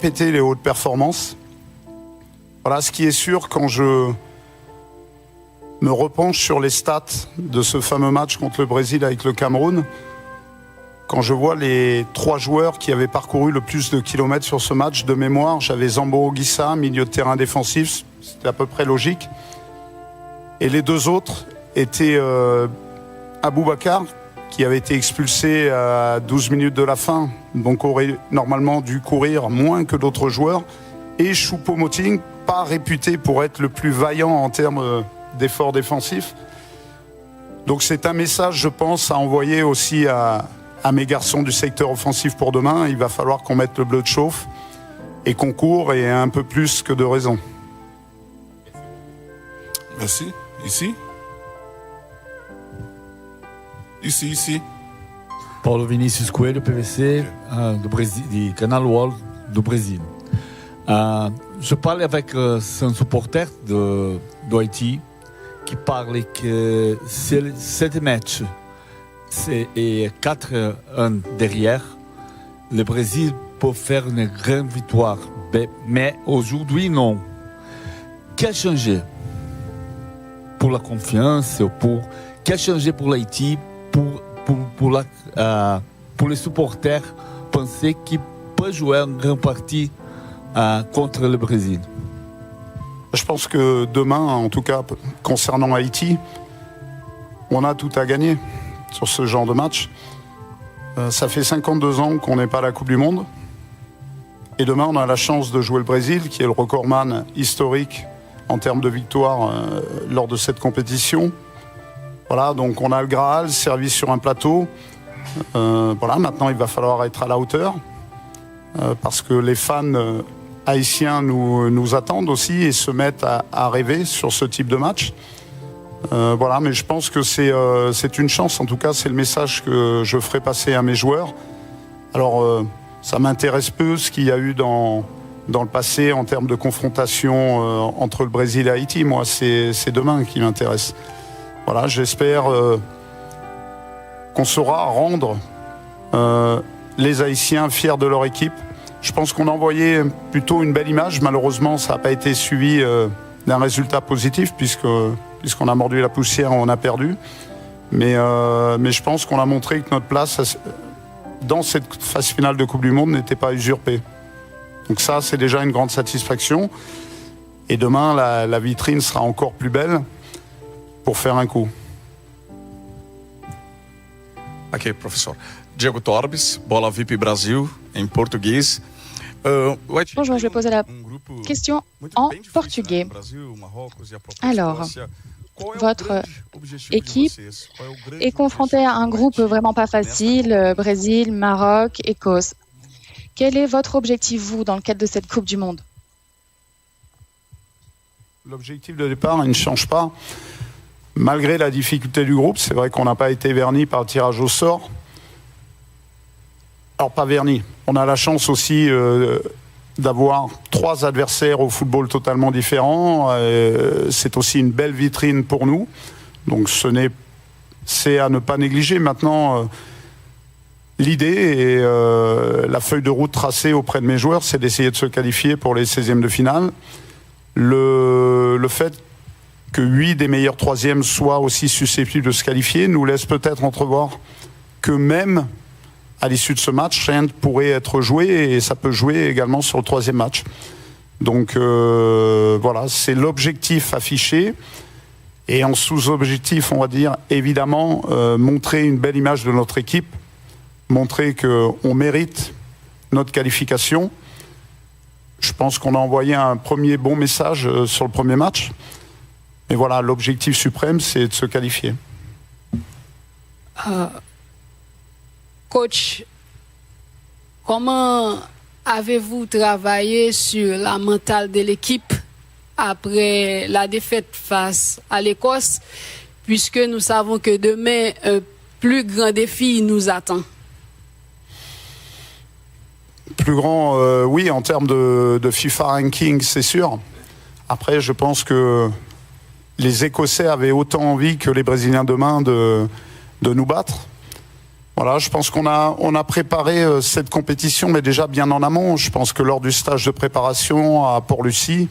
Péter les hautes performances. Voilà, ce qui est sûr quand je me repenche sur les stats de ce fameux match contre le Brésil avec le Cameroun, quand je vois les 3 joueurs qui avaient parcouru le plus de kilomètres sur ce match, de mémoire, j'avais Zambo Guissa, milieu de terrain défensif, c'était à peu près logique. Et les 2 autres étaient Aboubacar, qui avait été expulsé à 12 minutes de la fin, donc aurait normalement dû courir moins que d'autres joueurs, et Choupo-Moting, pas réputé pour être le plus vaillant en termes d'efforts défensifs. Donc c'est un message, je pense, à envoyer aussi à mes garçons du secteur offensif pour demain. Il va falloir qu'on mette le bleu de chauffe et qu'on court, et un peu plus que de raison. Merci. Ici. Paulo Vinícius Coelho, PVC, do Brasil, de Canal Wall do Brasil. Je parlais avec un supporter do Haïti qui parlait que cette match et 4-1 derrière, le Brésil peut faire une grande victoire. Mais aujourd'hui, non. Qu'est-ce qui a changé pour la confiance, qu'est-ce qui a changé pour l'Haïti, pour les supporters penser qu'ils peuvent jouer une grande partie contre le Brésil? Je pense que demain, en tout cas concernant Haïti, on a tout à gagner sur ce genre de match. Ça fait 52 ans qu'on n'est pas à la Coupe du Monde. Et demain, on a la chance de jouer le Brésil, qui est le recordman historique en termes de victoire lors de cette compétition. Voilà, donc on a le Graal servi sur un plateau. Voilà, maintenant il va falloir être à la hauteur parce que les fans haïtiens nous attendent aussi et se mettent à rêver sur ce type de match. Voilà, mais je pense que c'est une chance. En tout cas, c'est le message que je ferai passer à mes joueurs. Alors, ça m'intéresse peu ce qu'il y a eu dans le passé en termes de confrontation entre le Brésil et Haïti. Moi, c'est demain qui m'intéresse. Voilà, j'espère qu'on saura rendre les Haïtiens fiers de leur équipe. Je pense qu'on a envoyé plutôt une belle image. Malheureusement, ça n'a pas été suivi d'un résultat positif puisqu'on a mordu la poussière, on a perdu. Mais je pense qu'on a montré que notre place dans cette phase finale de Coupe du Monde n'était pas usurpée. Donc ça, c'est déjà une grande satisfaction. Et demain, la vitrine sera encore plus belle pour faire un coup. Ok, professeur. Diego Torbes, Bola VIP Brasil, en portugais. Bonjour, je vais poser la question en portugais. Alors, votre équipe est confrontée à un groupe vraiment pas facile, Brésil, Maroc, Écosse. Quel est votre objectif, vous, dans le cadre de cette Coupe du Monde? L'objectif de départ, il ne change pas. Malgré la difficulté du groupe, c'est vrai qu'on n'a pas été verni par le tirage au sort. Alors, pas verni. On a la chance aussi d'avoir 3 adversaires au football totalement différents. C'est aussi une belle vitrine pour nous. Donc, c'est à ne pas négliger. Maintenant, l'idée et la feuille de route tracée auprès de mes joueurs, c'est d'essayer de se qualifier pour les 16e de finale. Le fait que 8 des meilleurs 3e soient aussi susceptibles de se qualifier nous laisse peut-être entrevoir que même à l'issue de ce match, rien ne pourrait être joué et ça peut jouer également sur le 3e match. Donc voilà, c'est l'objectif affiché. Et en sous-objectif, on va dire, évidemment, montrer une belle image de notre équipe, montrer qu'on mérite notre qualification. Je pense qu'on a envoyé un premier bon message sur le premier match. Mais voilà, l'objectif suprême, c'est de se qualifier. Coach, comment avez-vous travaillé sur la mentale de l'équipe après la défaite face à l'Écosse, puisque nous savons que demain, un plus grand défi nous attend? Plus grand, oui, en termes de FIFA ranking, c'est sûr. Après, je pense que les Écossais avaient autant envie que les Brésiliens demain de nous battre. Voilà, je pense qu'on a préparé cette compétition, mais déjà bien en amont. Je pense que lors du stage de préparation à Port-Lucie,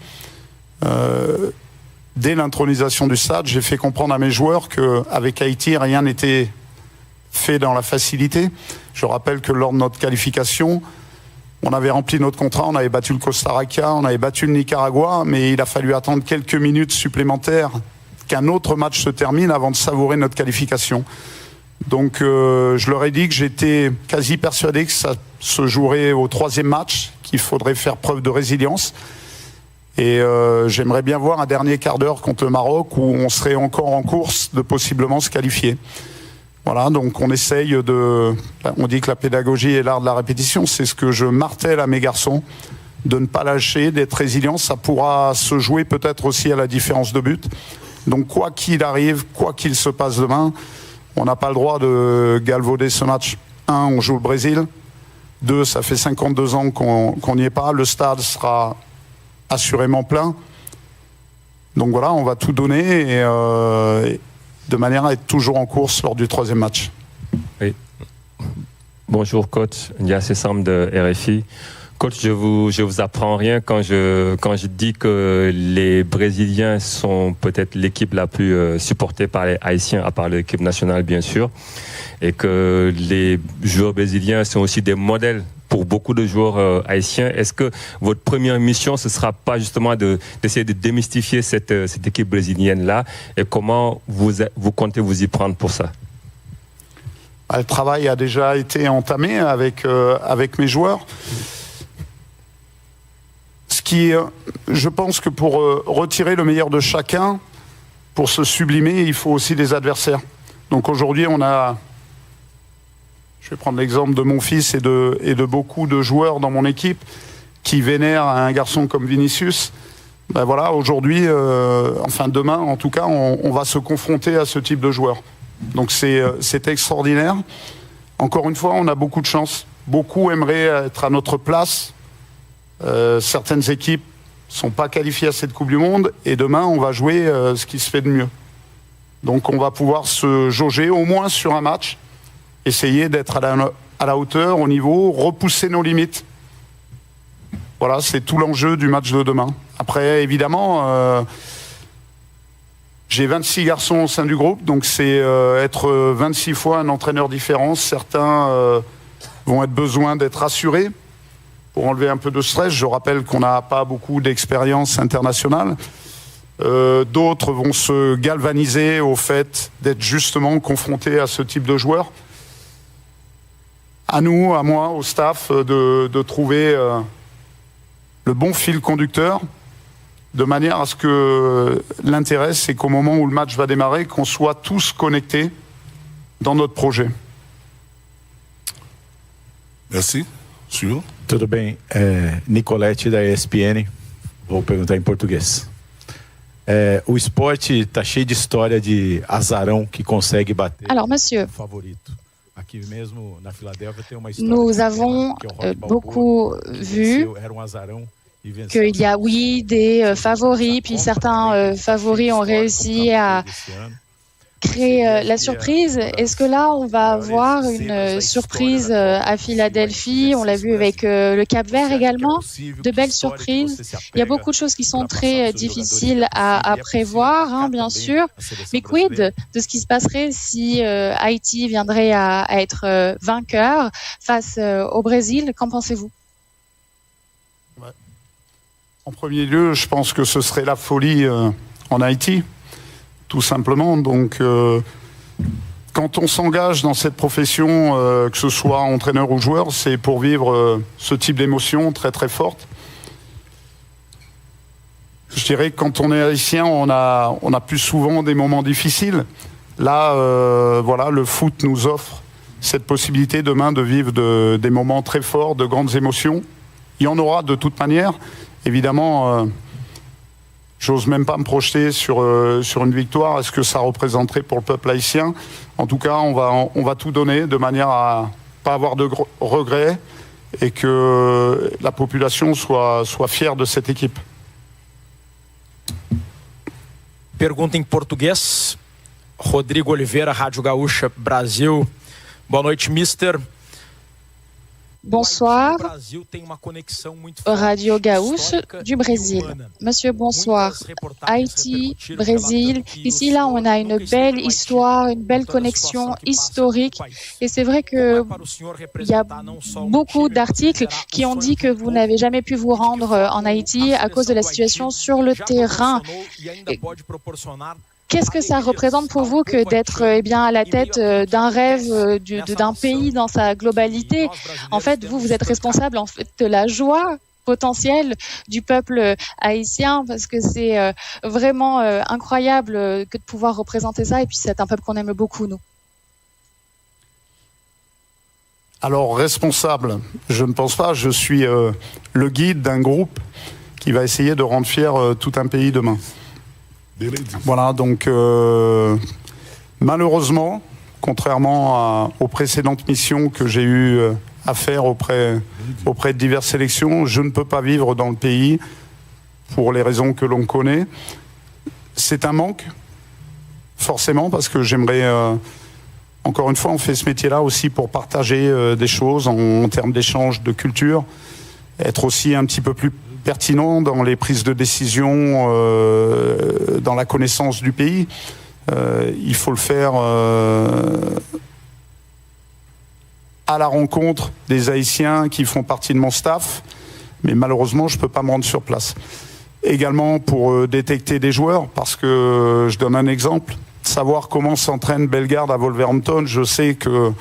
dès l'intronisation du stade, j'ai fait comprendre à mes joueurs qu'avec Haïti, rien n'était fait dans la facilité. Je rappelle que lors de notre qualification, on avait rempli notre contrat, on avait battu le Costa Rica, on avait battu le Nicaragua, mais il a fallu attendre quelques minutes supplémentaires qu'un autre match se termine avant de savourer notre qualification. Donc je leur ai dit que j'étais quasi persuadé que ça se jouerait au 3e match, qu'il faudrait faire preuve de résilience. Et j'aimerais bien voir un dernier quart d'heure contre le Maroc où on serait encore en course de possiblement se qualifier. Voilà, donc on essaye on dit que la pédagogie est l'art de la répétition, c'est ce que je martèle à mes garçons, de ne pas lâcher, d'être résilient. Ça pourra se jouer peut-être aussi à la différence de but. Donc quoi qu'il arrive, quoi qu'il se passe demain, on n'a pas le droit de galvauder ce match. 1, on joue le Brésil. 2, ça fait 52 ans qu'on n'y est pas. Le stade sera assurément plein. Donc voilà, on va tout donner et de manière à être toujours en course lors du 3e match. Oui. Bonjour coach, Ndiassé Sam de RFI. Coach, je vous apprends rien quand je dis que les Brésiliens sont peut-être l'équipe la plus supportée par les Haïtiens, à part l'équipe nationale bien sûr, et que les joueurs brésiliens sont aussi des modèles pour beaucoup de joueurs haïtiens. Est-ce que votre première mission, ce ne sera pas justement d'essayer de démystifier cette équipe brésilienne-là, et comment vous comptez vous y prendre pour ça? Le travail a déjà été entamé avec mes joueurs. Je pense que pour retirer le meilleur de chacun, pour se sublimer, il faut aussi des adversaires. Donc aujourd'hui, je vais prendre l'exemple de mon fils et de beaucoup de joueurs dans mon équipe qui vénèrent un garçon comme Vinicius. Ben voilà, aujourd'hui, demain en tout cas, on va se confronter à ce type de joueurs. Donc c'est extraordinaire. Encore une fois, on a beaucoup de chance. Beaucoup aimeraient être à notre place. Certaines équipes ne sont pas qualifiées à cette Coupe du Monde et demain on va jouer ce qui se fait de mieux. Donc on va pouvoir se jauger au moins sur un match, essayer d'être à la hauteur, au niveau, repousser nos limites. Voilà, c'est tout l'enjeu du match de demain. Après évidemment, j'ai 26 garçons au sein du groupe, donc c'est être 26 fois un entraîneur différent. Certains vont être besoin d'être rassurés pour enlever un peu de stress. Je rappelle qu'on n'a pas beaucoup d'expérience internationale. D'autres vont se galvaniser au fait d'être justement confrontés à ce type de joueurs. À nous, à moi, au staff, de trouver le bon fil conducteur, de manière à ce que l'intérêt, c'est qu'au moment où le match va démarrer, qu'on soit tous connectés dans notre projet. Merci. Suivant. Tudo bem, Nicolete da ESPN, vou perguntar em português. O esporte está cheio de história de azarão que consegue bater. Alors, monsieur, favorito. Aqui mesmo na Filadélfia tem uma história. Nous avons beaucoup vu qu'il y a, oui, des favoris, puis certains favoris ont réussi à créer la surprise. Est-ce que là, on va avoir une surprise à Philadelphie? On l'a vu avec le Cap-Vert également, de belles surprises. Il y a beaucoup de choses qui sont très difficiles à prévoir, hein, bien sûr. Mais quid de ce qui se passerait si Haïti viendrait à être vainqueur face au Brésil? Qu'en pensez-vous? En premier lieu, je pense que ce serait la folie en Haïti. Tout simplement. Donc, quand on s'engage dans cette profession, que ce soit entraîneur ou joueur, c'est pour vivre ce type d'émotion très très forte. Je dirais que quand on est haïtien, on a plus souvent des moments difficiles. Là, voilà, le foot nous offre cette possibilité demain de vivre des moments très forts, de grandes émotions. Il y en aura de toute manière. Évidemment, j'ose même pas me projeter sur une victoire. Est-ce que ça représenterait pour le peuple haïtien? En tout cas, on va tout donner de manière à pas avoir de regrets et que la population soit fière de cette équipe. Pergunta em português. Rodrigo Oliveira, Rádio Gaúcha, Brasil. Boa noite, mister. Bonsoir, Radio Gaús du Brésil. Monsieur, bonsoir. Haïti, Brésil, ici, là, on a une belle histoire, une belle connexion historique. Et c'est vrai qu'il y a beaucoup d'articles qui ont dit que vous n'avez jamais pu vous rendre en Haïti à cause de la situation sur le terrain. Qu'est-ce que ça représente pour vous que d'être à la tête d'un rêve, d'un pays dans sa globalité? En fait, vous êtes responsable de la joie potentielle du peuple haïtien, parce que c'est vraiment incroyable que de pouvoir représenter ça. Et puis c'est un peuple qu'on aime beaucoup, nous. Alors, responsable, je ne pense pas. Je suis le guide d'un groupe qui va essayer de rendre fier tout un pays demain. Voilà, donc malheureusement, contrairement aux précédentes missions que j'ai eu à faire auprès de diverses sélections, je ne peux pas vivre dans le pays pour les raisons que l'on connaît. C'est un manque, forcément, parce que j'aimerais, encore une fois, on fait ce métier-là aussi pour partager des choses en termes d'échange de culture, être aussi un petit peu plus pertinent dans les prises de décision, dans la connaissance du pays. Il faut le faire à la rencontre des Haïtiens qui font partie de mon staff, mais malheureusement, je ne peux pas me rendre sur place. Également pour détecter des joueurs, parce que je donne un exemple, savoir comment s'entraîne Bellegarde à Wolverhampton, je sais qu'il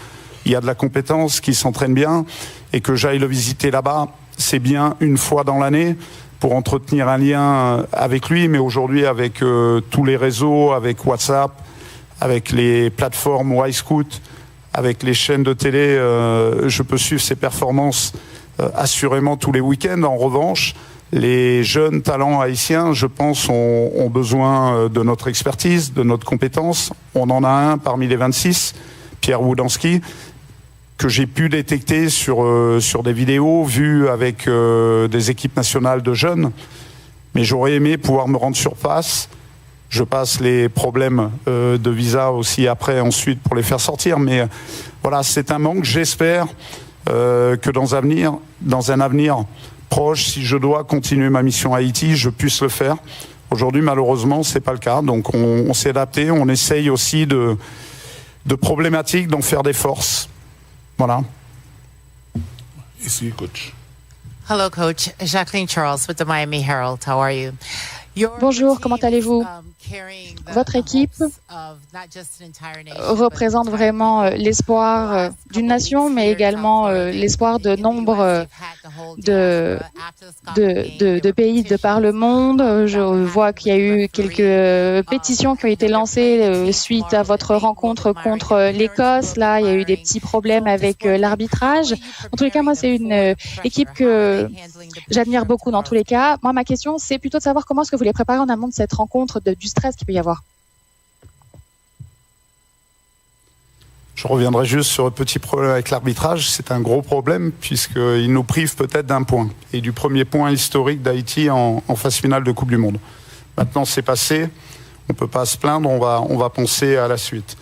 y a de la compétence, qu'il s'entraîne bien, et que j'aille le visiter là-bas, c'est bien une fois dans l'année pour entretenir un lien avec lui, mais aujourd'hui avec tous les réseaux, avec WhatsApp, avec les plateformes Y-Scout, avec les chaînes de télé, je peux suivre ses performances assurément tous les week-ends. En revanche, les jeunes talents haïtiens, je pense, ont besoin de notre expertise, de notre compétence. On en a un parmi les 26, Pierre Woudanski, que j'ai pu détecter sur des vidéos vues avec des équipes nationales de jeunes. Mais j'aurais aimé pouvoir me rendre sur place. Je passe les problèmes de visa aussi après, ensuite, pour les faire sortir. Mais voilà, c'est un manque. J'espère que dans un avenir proche, si je dois continuer ma mission à Haïti, je puisse le faire. Aujourd'hui, malheureusement, c'est pas le cas. Donc on s'est adapté. On essaye aussi de problématiques d'en faire des forces. Voilà. Ici, coach. Hello, coach. Jacqueline Charles with the Miami Herald. How are you? Bonjour, comment allez-vous? Votre équipe représente vraiment l'espoir d'une nation, mais également l'espoir de nombre de pays de par le monde. Je vois qu'il y a eu quelques pétitions qui ont été lancées suite à votre rencontre contre l'Écosse. Là, il y a eu des petits problèmes avec l'arbitrage. En tous les cas, moi, c'est une équipe que j'admire beaucoup dans tous les cas. Moi, ma question, c'est plutôt de savoir comment est-ce que vous les préparez en amont de cette rencontre, du stress qu'il peut y avoir. Je reviendrai juste sur le petit problème avec l'arbitrage. C'est un gros problème puisqu'il nous prive peut-être d'un point et du premier point historique d'Haïti en phase finale de Coupe du Monde. Maintenant, c'est passé. On ne peut pas se plaindre. On va penser à la suite.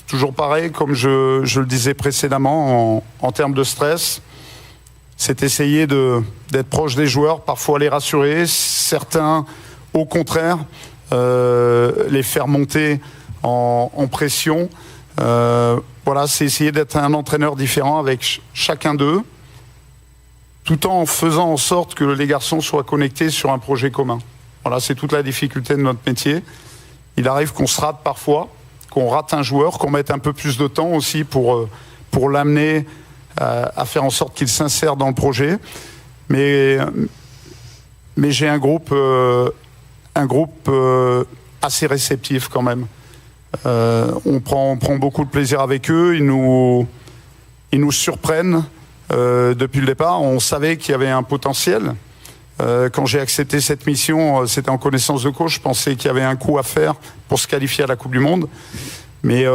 Toujours pareil, comme je le disais précédemment, en termes de stress, c'est essayer d'être proche des joueurs, parfois les rassurer. Certains, au contraire, les faire monter en pression. Voilà, c'est essayer d'être un entraîneur différent avec chacun d'eux, tout en faisant en sorte que les garçons soient connectés sur un projet commun. Voilà, c'est toute la difficulté de notre métier. Il arrive qu'on se rate parfois, qu'on rate un joueur, qu'on mette un peu plus de temps aussi pour l'amener à faire en sorte qu'il s'insère dans le projet. Mais j'ai un groupe assez réceptif quand même. On prend beaucoup de plaisir avec eux. Ils nous surprennent depuis le départ. On savait qu'il y avait un potentiel. Quand j'ai accepté cette mission, c'était en connaissance de cause. Je pensais qu'il y avait un coup à faire pour se qualifier à la Coupe du Monde. Mais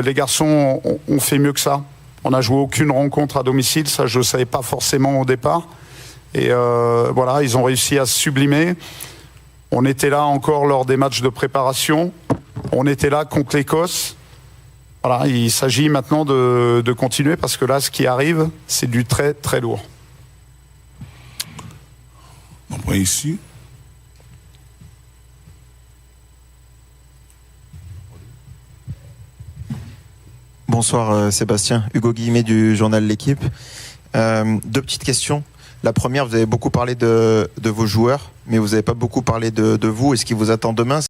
les garçons ont fait mieux que ça. On n'a joué aucune rencontre à domicile. Ça, je ne savais pas forcément au départ. Et voilà, ils ont réussi à se sublimer. On était là encore lors des matchs de préparation. On était là contre l'Écosse. Voilà, il s'agit maintenant de continuer parce que là, ce qui arrive, c'est du très très lourd. On prend ici. Bonsoir Sébastien, Hugo Guillemet du journal L'Équipe. Deux petites questions. La première, vous avez beaucoup parlé de vos joueurs, mais vous n'avez pas beaucoup parlé de vous et ce qui vous attend demain.